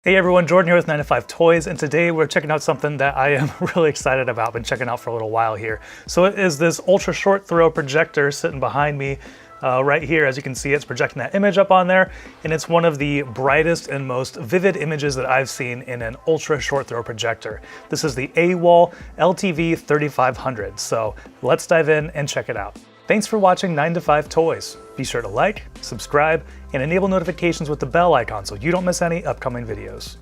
Hey everyone, Jordan here with 9 to 5 Toys, and today we're checking out something that I am really excited about. Been checking out for a little while here. So it is this ultra short throw projector sitting behind me right here. As you can see, it's projecting that image up on there, and it's one of the brightest and most vivid images that I've seen in an ultra short throw projector. This is the AWOL LTV-3500. So let's dive in and check it out. Thanks for watching 9 to 5 Toys. Be sure to like, subscribe, and enable notifications with the bell icon so you don't miss any upcoming videos.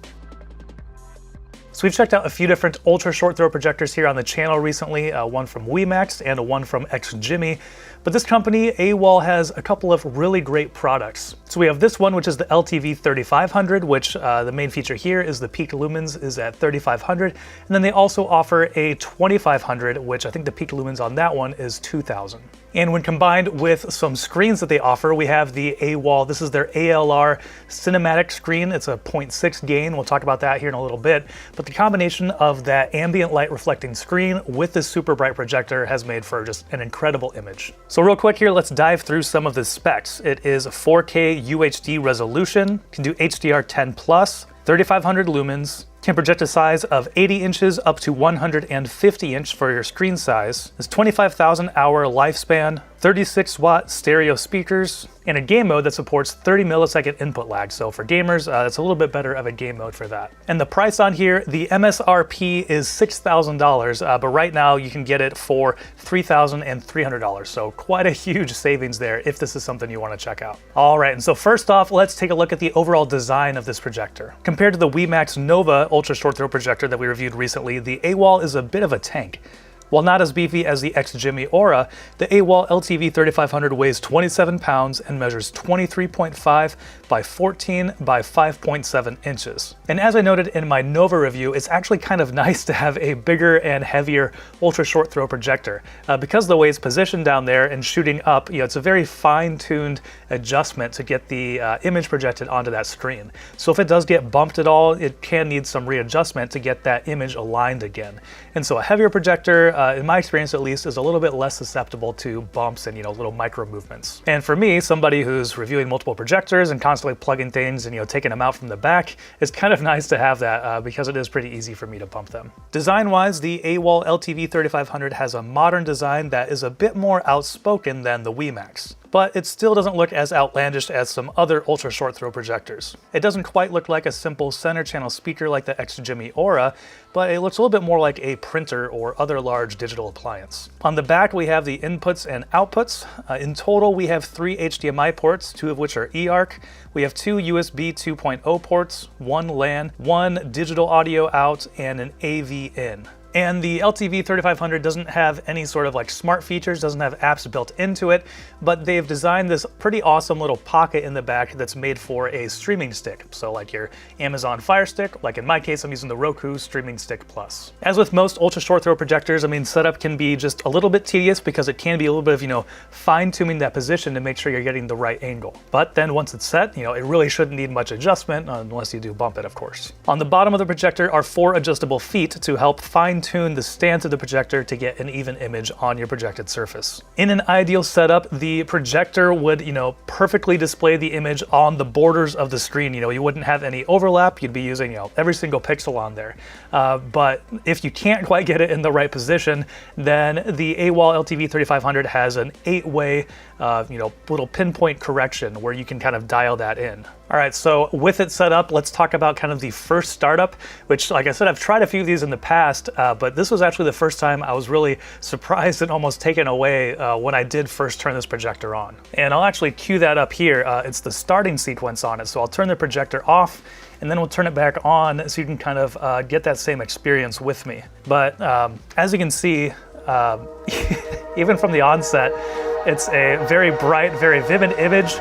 So we've checked out a few different ultra short throw projectors here on the channel recently, one from WeMax and one from XJimmy. But this company, AWOL, has a couple of really great products. So we have this one, which is the LTV-3500, which the main feature here is the peak lumens is at 3500. And then they also offer a 2500, which I think the peak lumens on that one is 2000. And when combined with some screens that they offer, we have the AWOL. This is their ALR cinematic screen. It's a 0.6 gain. We'll talk about that here in a little bit. But the combination of that ambient light reflecting screen with this super bright projector has made for just an incredible image. So real quick here, let's dive through some of the specs. It is 4K UHD resolution, can do HDR10+, 3500 lumens, can project a size of 80 inches up to 150 inch for your screen size. It's 25,000 hour lifespan, 36 watt stereo speakers, and a game mode that supports 30 millisecond input lag. So for gamers, it's a little bit better of a game mode for that. And the price on here, the MSRP is $6,000, but right now you can get it for $3,300. So quite a huge savings there if this is something you want to check out. All right, and so first off, let's take a look at the overall design of this projector. Compared to the WeMax Nova ultra short throw projector that we reviewed recently, the AWOL is a bit of a tank. While not as beefy as the XJimmy Aura, the AWOL LTV-3500 weighs 27 pounds and measures 23.5 by 14 by 5.7 inches. And as I noted in my Nova review, it's actually kind of nice to have a bigger and heavier ultra short throw projector. Because of the way it's positioned down there and shooting up, it's a very fine-tuned adjustment to get the image projected onto that screen. So if it does get bumped at all, it can need some readjustment to get that image aligned again. And so a heavier projector, in my experience at least, is a little bit less susceptible to bumps and little micro movements. And for me, somebody who's reviewing multiple projectors and constantly plugging things and taking them out from the back, it's kind of nice to have that because it is pretty easy for me to bump them. Design-wise, the AWOL LTV-3500 has a modern design that is a bit more outspoken than the WeMax. But it still doesn't look as outlandish as some other ultra short throw projectors. It doesn't quite look like a simple center channel speaker like the XJimmy Aura, but it looks a little bit more like a printer or other large digital appliance. On the back, we have the inputs and outputs. In total, we have 3 HDMI ports, 2 of which are eARC. We have 2 USB 2.0 ports, 1 LAN, 1 digital audio out, and an AV in. And the LTV-3500 doesn't have any sort of smart features, doesn't have apps built into it, but they've designed this pretty awesome little pocket in the back that's made for a streaming stick. So like your Amazon Fire Stick, like in my case, I'm using the Roku Streaming Stick Plus. As with most ultra short throw projectors, setup can be just a little bit tedious because it can be a little bit of, fine-tuning that position to make sure you're getting the right angle. But then once it's set, it really shouldn't need much adjustment unless you do bump it, of course. On the bottom of the projector are 4 adjustable feet to help fine-tune the stance of the projector to get an even image on your projected surface. In an ideal setup, the projector would, perfectly display the image on the borders of the screen. You wouldn't have any overlap. You'd be using, every single pixel on there. But if you can't quite get it in the right position, then the AWOL LTV-3500 has an 8-way, little pinpoint correction where you can kind of dial that in. All right, so with it set up, let's talk about kind of the first startup, which, like I said, I've tried a few of these in the past, but this was actually the first time I was really surprised and almost taken away when I did first turn this projector on. And I'll actually cue that up here. It's the starting sequence on it. So I'll turn the projector off, and then we'll turn it back on so you can kind of get that same experience with me. But as you can see, even from the onset, it's a very bright, very vivid image.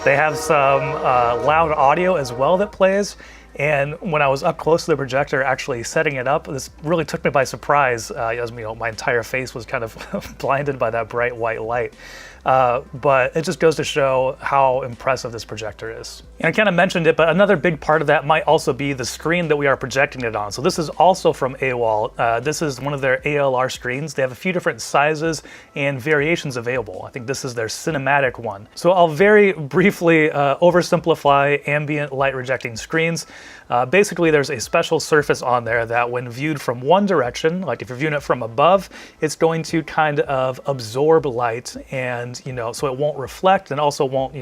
They have some loud audio as well that plays. And when I was up close to the projector actually setting it up, this really took me by surprise, as my entire face was kind of blinded by that bright white light. But it just goes to show how impressive this projector is. And I kind of mentioned it, but another big part of that might also be the screen that we are projecting it on. So this is also from AWOL. This is one of their ALR screens. They have a few different sizes and variations available. I think this is their cinematic one. So I'll very briefly oversimplify ambient light rejecting screens. Basically, there's a special surface on there that when viewed from one direction, like if you're viewing it from above, it's going to kind of absorb light and, so it won't reflect and also won't,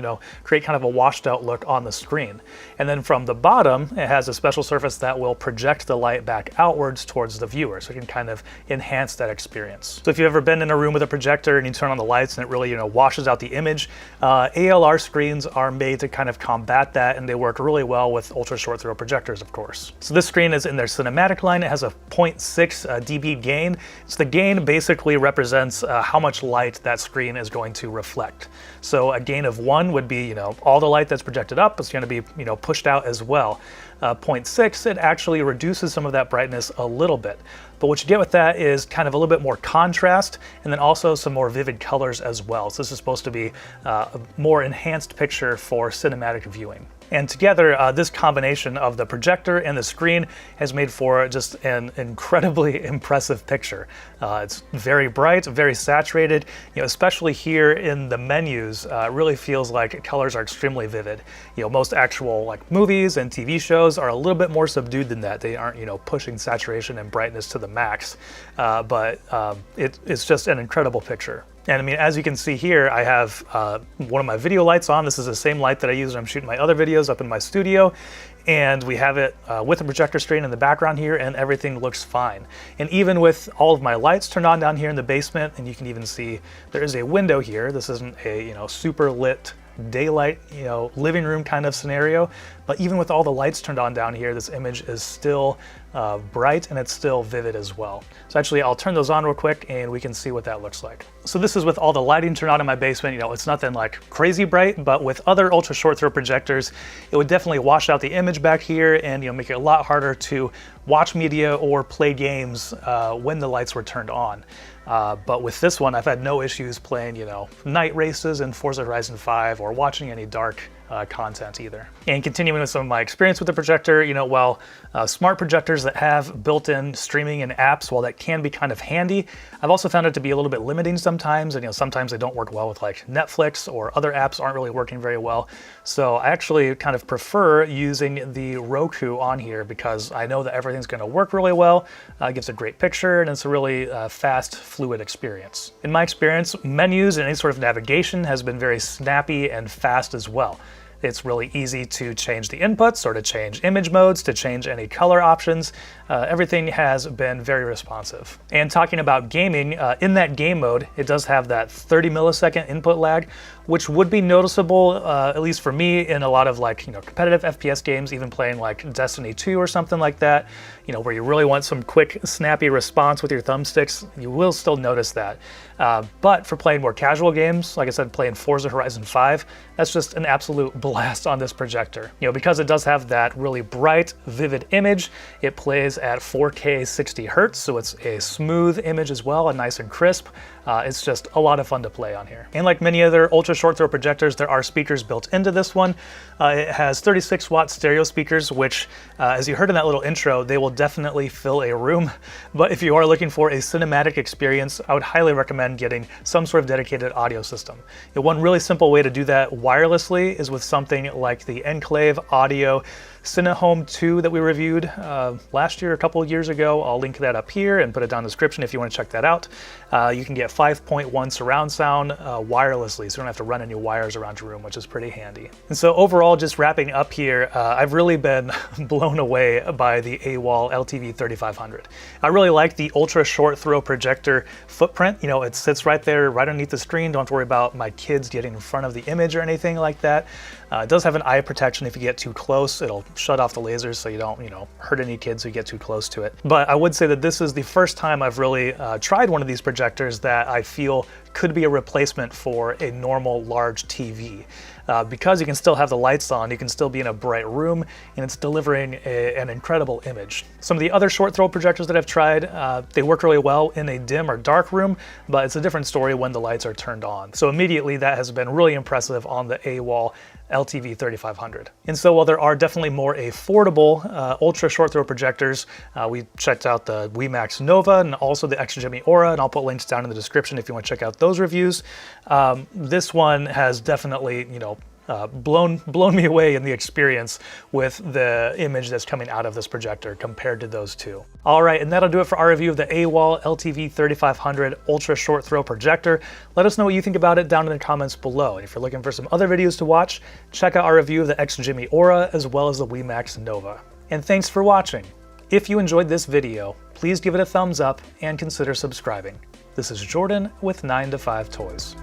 create kind of a washed out look on the screen. And then from the bottom, it has a special surface that will project the light back outwards towards the viewer, so it can kind of enhance that experience. So if you've ever been in a room with a projector and you turn on the lights and it really, washes out the image, ALR screens are made to kind of combat that, and they work really well with ultra short throw projectors, of course. So this screen is in their cinematic line. It has a 0.6 dB gain. So the gain basically represents how much light that screen is going to reflect. So a gain of 1 would be, all the light that's projected up is going to be, pushed out as well. 0.6, it actually reduces some of that brightness a little bit. But what you get with that is kind of a little bit more contrast, and then also some more vivid colors as well. So this is supposed to be a more enhanced picture for cinematic viewing. And together, this combination of the projector and the screen has made for just an incredibly impressive picture. It's very bright, very saturated, especially here in the menus, it really feels like colors are extremely vivid. Most actual like movies and TV shows are a little bit more subdued than that. They aren't, pushing saturation and brightness to the max, but it's just an incredible picture. And I mean, as you can see here, I have one of my video lights on. This is the same light that I use when I'm shooting my other videos up in my studio. And we have it with a projector screen in the background here, and everything looks fine. And even with all of my lights turned on down here in the basement, and you can even see there is a window here. This isn't a super lit daylight, living room kind of scenario. But even with all the lights turned on down here, this image is still bright and it's still vivid as well. So actually, I'll turn those on real quick and we can see what that looks like. So this is with all the lighting turned on in my basement. It's nothing like crazy bright, but with other ultra short throw projectors, it would definitely wash out the image back here and make it a lot harder to watch media or play games when the lights were turned on. But with this one, I've had no issues playing, night races in Forza Horizon 5 or watching any dark content either. And continuing with some of my experience with the projector, while smart projectors that have built-in streaming and apps, while that can be kind of handy, I've also found it to be a little bit limiting sometimes. And sometimes they don't work well with like Netflix, or other apps aren't really working very well. So I actually kind of prefer using the Roku on here because I know that everything's going to work really well. It gives a great picture, and it's a really fast, fluid experience. In my experience, menus and any sort of navigation has been very snappy and fast as well. It's really easy to change the inputs or to change image modes, to change any color options. Everything has been very responsive. And talking about gaming, in that game mode, it does have that 30 millisecond input lag, which would be noticeable, at least for me, in a lot of like, competitive FPS games, even playing like Destiny 2 or something like that, where you really want some quick, snappy response with your thumbsticks, you will still notice that. But for playing more casual games, like I said, playing Forza Horizon 5, that's just an absolute blast on this projector. Because it does have that really bright, vivid image, it plays at 4K 60 Hertz, so it's a smooth image as well, and nice and crisp. It's just a lot of fun to play on here. And like many other ultra short throw projectors, there are speakers built into this one. It has 36 watt stereo speakers, which, as you heard in that little intro, they will definitely fill a room. But if you are looking for a cinematic experience, I would highly recommend getting some sort of dedicated audio system. One really simple way to do that wirelessly is with something like the Enclave Audio Cinehome 2 that we reviewed last year, a couple of years ago. I'll link that up here and put it down in the description if you want to check that out. You can get 5.1 surround sound wirelessly, so you don't have to run any wires around your room, which is pretty handy. And so overall, just wrapping up here, I've really been blown away by the AWOL LTV-3500. I really like the ultra short throw projector footprint. It sits right there, right underneath the screen. Don't have to worry about my kids getting in front of the image or anything like that. It does have an eye protection. If you get too close, it'll shut off the lasers so you don't, hurt any kids who get too close to it. But I would say that this is the first time I've really tried one of these projectors that I feel could be a replacement for a normal large TV. Because you can still have the lights on, you can still be in a bright room, and it's delivering an incredible image. Some of the other short throw projectors that I've tried, they work really well in a dim or dark room, but it's a different story when the lights are turned on. So immediately that has been really impressive on the AWOL LTV-3500. And so while there are definitely more affordable ultra short throw projectors, we checked out the WeMax Nova and also the Extra Jimmy Aura, and I'll put links down in the description if you want to check out those reviews. This one has definitely, blown me away in the experience with the image that's coming out of this projector compared to those two. All right, and that'll do it for our review of the AWOL LTV-3500 ultra short throw projector. Let us know what you think about it down in the comments below. And if you're looking for some other videos to watch, check out our review of the XGIMI Aura as well as the WeMax Nova. And thanks for watching. If you enjoyed this video, please give it a thumbs up and consider subscribing. This is Jordan with 9 to 5 Toys.